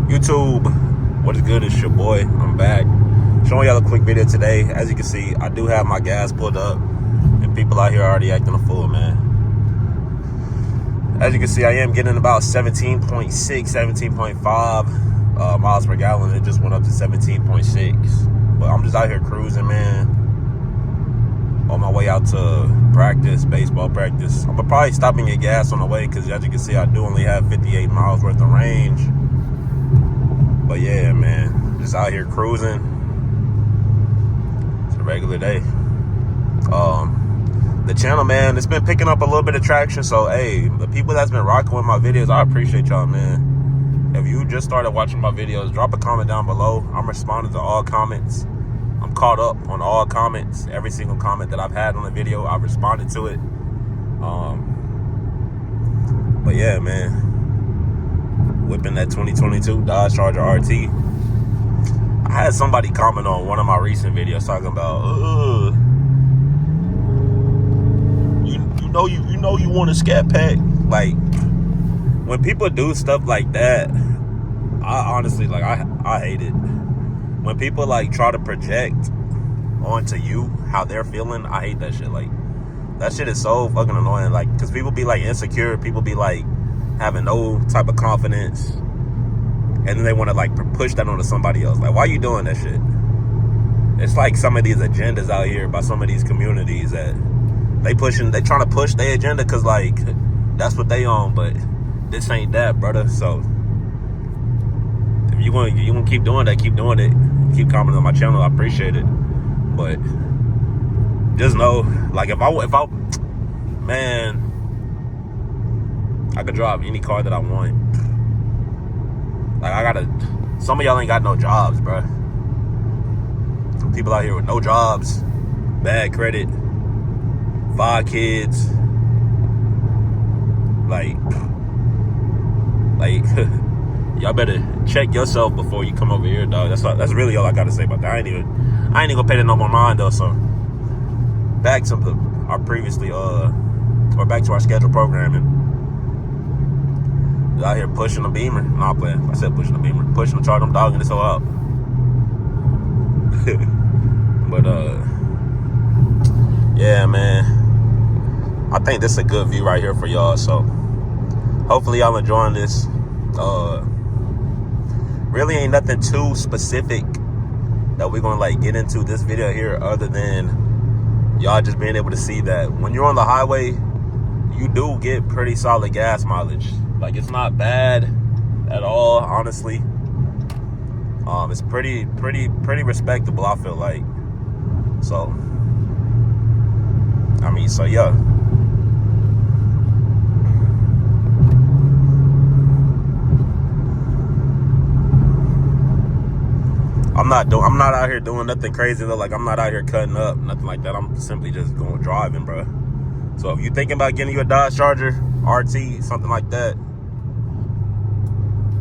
YouTube, what is good? It's your boy. I'm back. Showing y'all a quick video today. As you can see, I do have my gas pulled up, and people out here are already acting a fool, man. As you can see, I am getting about 17.6, 17.5 miles per gallon. It just went up to 17.6. But I'm just out here cruising, man. On my way out to practice, baseball practice. I'm probably stopping at gas on the way because, as you can see, I do only have 58 miles worth of range. But yeah, man, just out here cruising. It's a regular day. The channel, man, it's been picking up a little bit of traction. So, hey, the people that's been rocking with my videos, I appreciate y'all, man. If you just started watching my videos, drop a comment down below. I'm responding to all comments. I'm caught up on all comments. Every single comment that I've had on the video, I've responded to it. But yeah, man, whipping that 2022 Dodge Charger RT. I had somebody comment on one of my recent videos talking about, you know you want a scat pack. Like, when people do stuff like that, I honestly, like, I hate it. When people like try to project onto you how they're feeling, I hate that shit. Like, that shit is so fucking annoying. Like, because people be like insecure, people be like having no type of confidence, and then they want to like push that onto somebody else. Like, why you doing that shit? It's like some of these agendas out here by some of these communities that they trying to push their agenda because like that's what they own, but this ain't that, brother. So if you want to keep doing that, keep doing it. Keep commenting on my channel, I appreciate it. But just know, like, if I man, I could drive any car that I want. Like, some of y'all ain't got no jobs, bro. People out here with no jobs, bad credit, 5 kids, like y'all better check yourself before you come over here, dog. That's really all I gotta say about that. I ain't even gonna pay that no more mind though. So back to back to our scheduled programming. Out here pushing the Beamer. Nah, I'm playing. I said pushing the Beamer. Pushing the Charger. I'm dogging this all out. But yeah, man. I think this is a good view right here for y'all. So hopefully y'all enjoying this. Really ain't nothing too specific that we're gonna like get into this video here, other than y'all just being able to see that when you're on the highway, you do get pretty solid gas mileage. Like, it's not bad at all, honestly. It's pretty respectable, I feel like. So, I mean, so yeah. I'm not out here doing nothing crazy though. Like, I'm not out here cutting up, nothing like that. I'm simply just going driving, bro. So if you're thinking about getting you a Dodge Charger RT, something like that,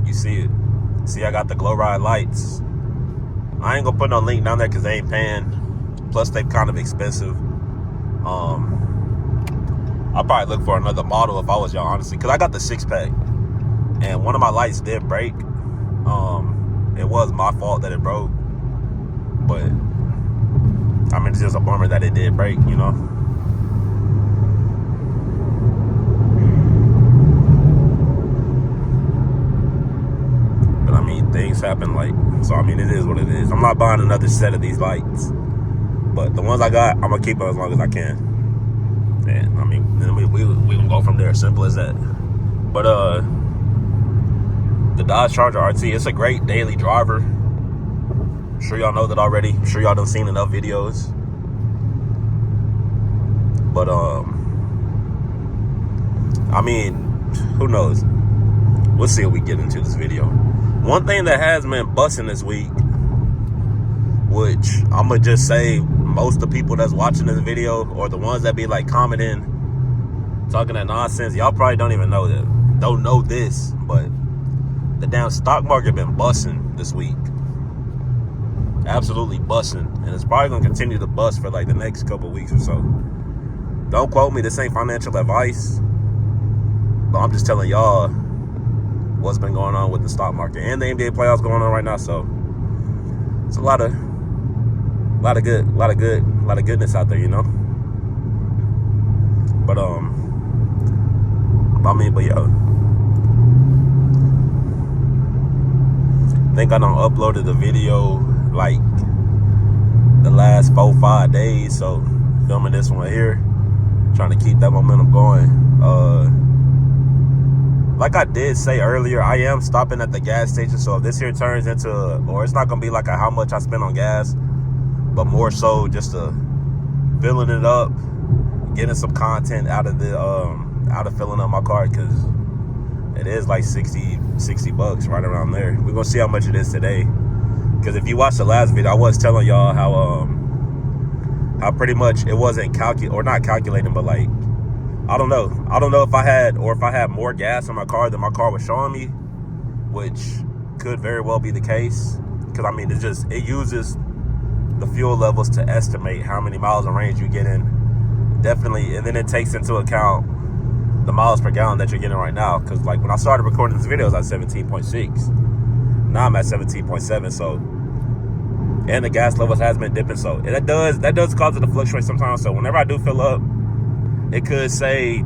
you see it. See, I got the glow ride lights. I ain't gonna put no link down there because they ain't paying. Plus, they kind of expensive. I'll probably look for another model if I was y'all, honestly, because I got the 6-pack, and one of my lights did break. It was my fault that it broke, but I mean, it's just a bummer that it did break, you know. But I mean, things happen, like, so I mean, it is what it is. I'm not buying another set of these lights, but the ones I got, I'm gonna keep them as long as I can. And I mean, then we gonna go from there. Simple as that. But the Dodge Charger RT, it's a great daily driver. I'm sure y'all know that already. I'm sure y'all done seen enough videos. But I mean, who knows? We'll see what we get into this video. One thing that has been busting this week, which I'm gonna just say most of the people that's watching this video, or the ones that be like commenting, talking that nonsense, y'all probably don't even know that. Don't know this, but the damn stock market been busting this week. Absolutely busting. And it's probably gonna continue to bust for like the next couple weeks or so. Don't quote me, this ain't financial advice, but I'm just telling y'all what's been going on with the stock market and the NBA playoffs going on right now. So it's a lot of goodness out there, you know. But but yo, I think I done uploaded the video like the last 4-5 days, so filming this one here, trying to keep that momentum going. Like I did say earlier, I am stopping at the gas station, so if this here turns into, or it's not gonna be like a how much I spend on gas, but more so just filling it up, getting some content out of filling up my car, because it is like 60 bucks right around there. We're gonna see how much it is today, because if you watched the last video, I was telling y'all how pretty much it wasn't not calculating, but like I don't know if I had more gas in my car than my car was showing me, which could very well be the case, because I mean it uses the fuel levels to estimate how many miles of range you get in, definitely, and then it takes into account the miles per gallon that you're getting right now. Because like when I started recording this video, I was at 17.6. Now I'm at 17.7. So, and the gas levels has been dipping. So that does cause it to fluctuate sometimes. So whenever I do fill up, it could say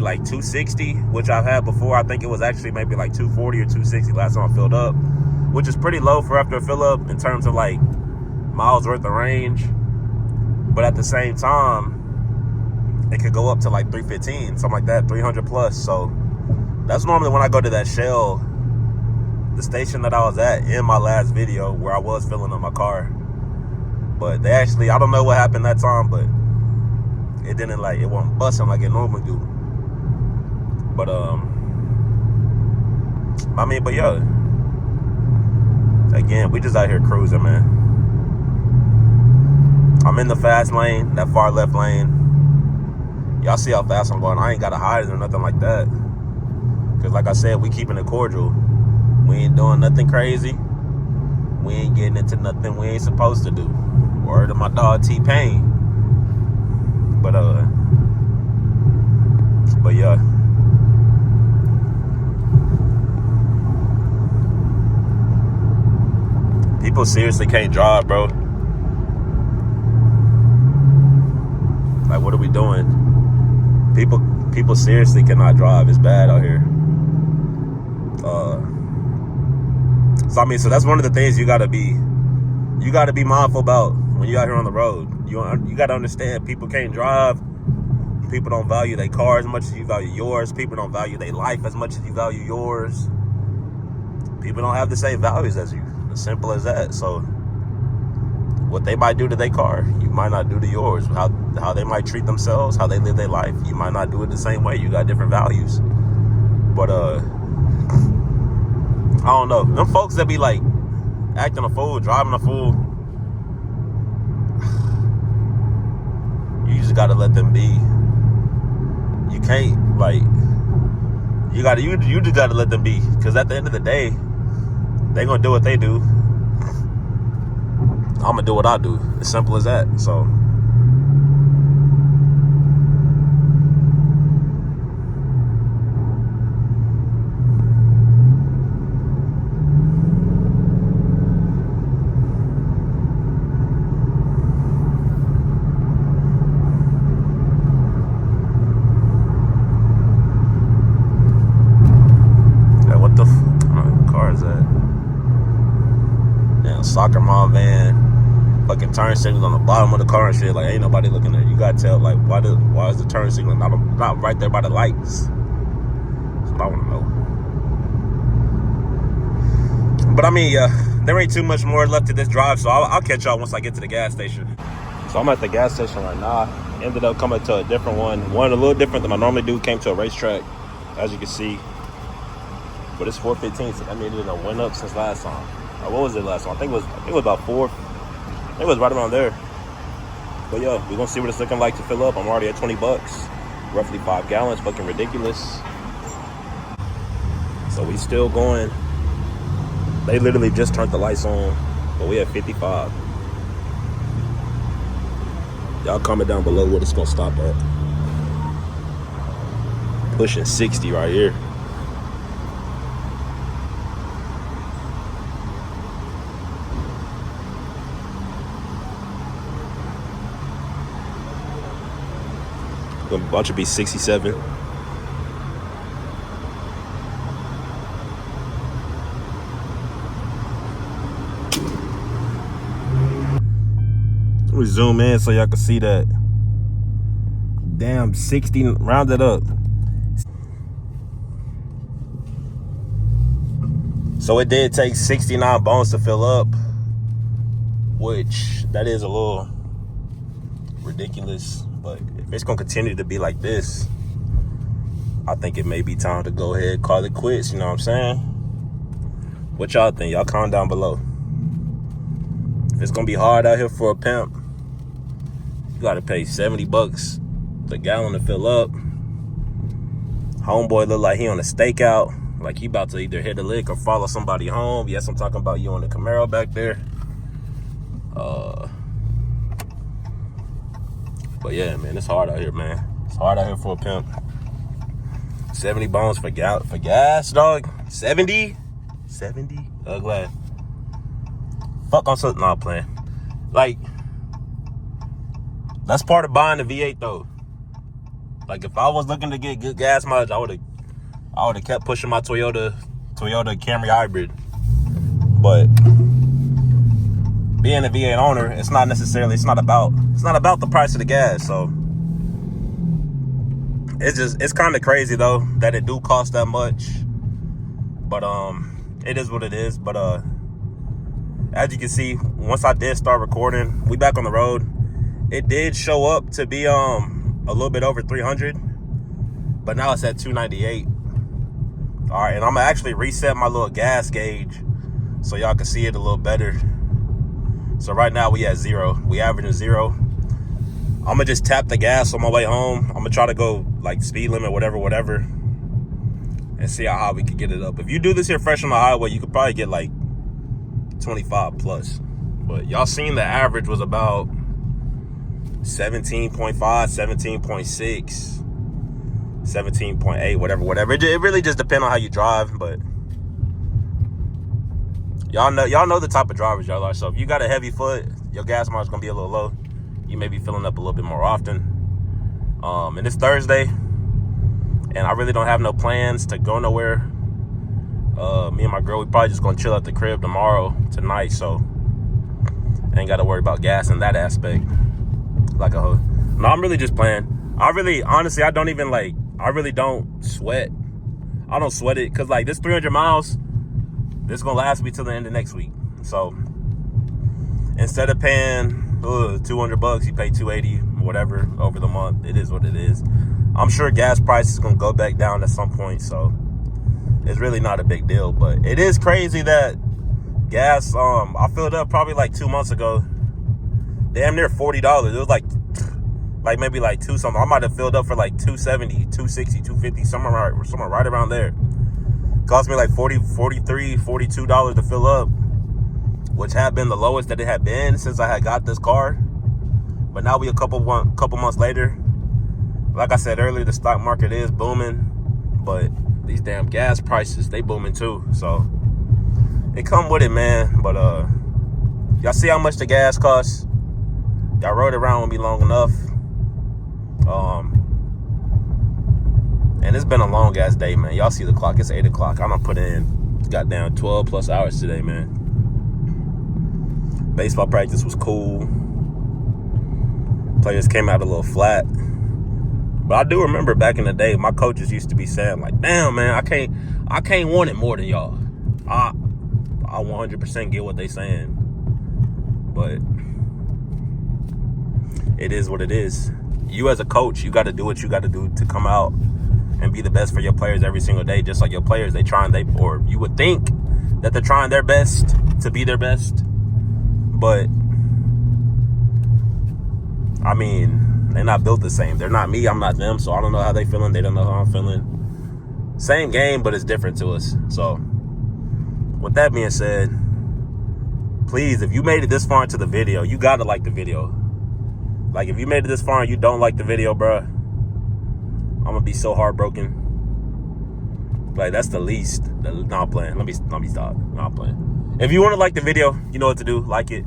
like 260, which I've had before. I think it was actually maybe like 240 or 260 last time I filled up, which is pretty low for after a fill up in terms of like miles worth of range. But at the same time, it could go up to like 315, something like that, 300 plus. So that's normally when I go to that Shell, the station that I was at in my last video where I was filling up my car. But they actually, I don't know what happened that time, but it wasn't busting like it normally do. But but yeah, again, we just out here cruising, man. I'm in the fast lane, that far left lane. Y'all see how fast I'm going. I ain't got to hide it or nothing like that. Because like I said, we keeping it cordial. We ain't doing nothing crazy. We ain't getting into nothing we ain't supposed to do. Word to my dog T-Pain. But yeah. People seriously can't drive, bro. Like, what are we doing? People seriously cannot drive. It's bad out here. So I mean, so that's one of the things you gotta be mindful about when you're out here on the road. You gotta understand, people can't drive. People don't value their car as much as you value yours. People don't value their life as much as you value yours. People don't have the same values as you. As simple as that. So what they might do to their car, you might not do to yours. How they might treat themselves, how they live their life, you might not do it the same way. You got different values. But I don't know. Them folks that be like acting a fool, driving a fool, you just gotta let them be. You can't, like, you just gotta let them be. Because at the end of the day, they gonna do what they do. I'm gonna do what I do. As simple as that. So yeah, what the car is that? Damn, soccer mom van. Fucking turn signals on the bottom of the car and shit. Like, ain't nobody looking at it. You gotta tell, like, why is the turn signal not right there by the lights? That's what I want to know. But I mean, yeah, there ain't too much more left to this drive, so I'll catch y'all once I get to the gas station. So I'm at the gas station right now. Ended up coming to a different one a little different than I normally do. Came to a Racetrac, as you can see. But it's 4:15, so that means it done went up since last time. Or what was it last time? I think it was about 4. It was right around there. But yeah, we're gonna see what it's looking like to fill up. I'm already at 20 bucks, roughly 5 gallons, fucking ridiculous. So we still going. They literally just turned the lights on, but we at 55. Y'all comment down below what it's gonna stop at. Pushing 60 right here. About to be 67. Let me zoom in so y'all can see that. Damn, 60, round it up. So it did take 69 bones to fill up, which that is a little ridiculous. But if it's gonna continue to be like this, I think it may be time to go ahead and call it quits. You know what I'm saying? What y'all think? Y'all comment down below. If it's gonna be hard out here for a pimp, you gotta pay $70 the gallon to fill up. Homeboy look like he on a stakeout, like he about to either hit a lick or follow somebody home. Yes, I'm talking about you on the Camaro back there. But yeah, man, it's hard out here, man. It's hard out here for a pimp. 70 bones for gas, dog. 70? Glad. Fuck on something. Nah, I'm playing. Like, that's part of buying the V8 though. Like, if I was looking to get good gas mileage, I would have kept pushing my Toyota Camry hybrid. But being a V8 owner, it's not about the price of the gas. So it's kind of crazy though that it do cost that much. But it is what it is. But as you can see, once I did start recording, we back on the road. It did show up to be a little bit over 300, but now it's at 298. All right, and I'm gonna actually reset my little gas gauge so y'all can see it a little better. So right now we at 0. We averaging 0. I'm gonna just tap the gas on my way home. I'm gonna try to go like speed limit, whatever, and see how high we can get it up. If you do this here fresh on the highway, you could probably get like 25 plus. But y'all seen the average was about 17.5, 17.6, 17.8, whatever. It really just depends on how you drive, but y'all know the type of drivers y'all are. So if you got a heavy foot, your gas mileage is gonna be a little low. You may be filling up a little bit more often. And it's Thursday, and I really don't have no plans to go nowhere. Me and my girl, we probably just gonna chill at the crib tonight, so ain't gotta worry about gas in that aspect. Like a hoe. No, I'm really just playing. Honestly, I really don't sweat. I don't sweat it, because like this 300 miles, this gonna last me till the end of next week. So instead of paying $200, you pay $280, whatever, over the month. It is what it is. I'm sure gas prices is gonna go back down at some point, so it's really not a big deal. But it is crazy that gas, I filled up probably like 2 months ago, damn near $40. It was like maybe like two something. I might have filled up for like $270, $260, $250, somewhere right around there. Cost me like $40, $43, $42 to fill up, which had been the lowest that it had been since I had got this car. But now we a couple months later. Like I said earlier, the stock market is booming, but these damn gas prices, they booming too. So it come with it, man. But y'all see how much the gas costs? Y'all rode around with me long enough. And it's been a long ass day, man. Y'all see the clock, it's 8 o'clock. I done put in goddamn 12 plus hours today, man. Baseball practice was cool. Players came out a little flat. But I do remember back in the day, my coaches used to be saying like, damn, man, I can't want it more than y'all. I 100% get what they saying. But it is what it is. You as a coach, you got to do what you got to do to come out and be the best for your players every single day. Just like your players, or you would think that they're trying their best to be their best. But I mean, they're not built the same. They're not me, I'm not them. So I don't know how they feeling. They don't know how I'm feeling. Same game, but it's different to us. So with that being said, please, if you made it this far into the video, you got to like the video. Like, if you made it this far and you don't like the video, bruh, I'm gonna be so heartbroken. Like, that's the least. No, I'm playing. Let me stop. No, I'm playing. If you want to like the video, you know what to do. Like it.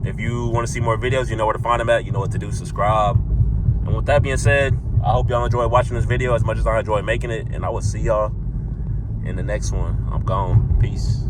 If you want to see more videos, you know where to find them at. You know what to do. Subscribe. And with that being said, I hope y'all enjoy watching this video as much as I enjoy making it, and I will see y'all in the next one. I'm gone. Peace.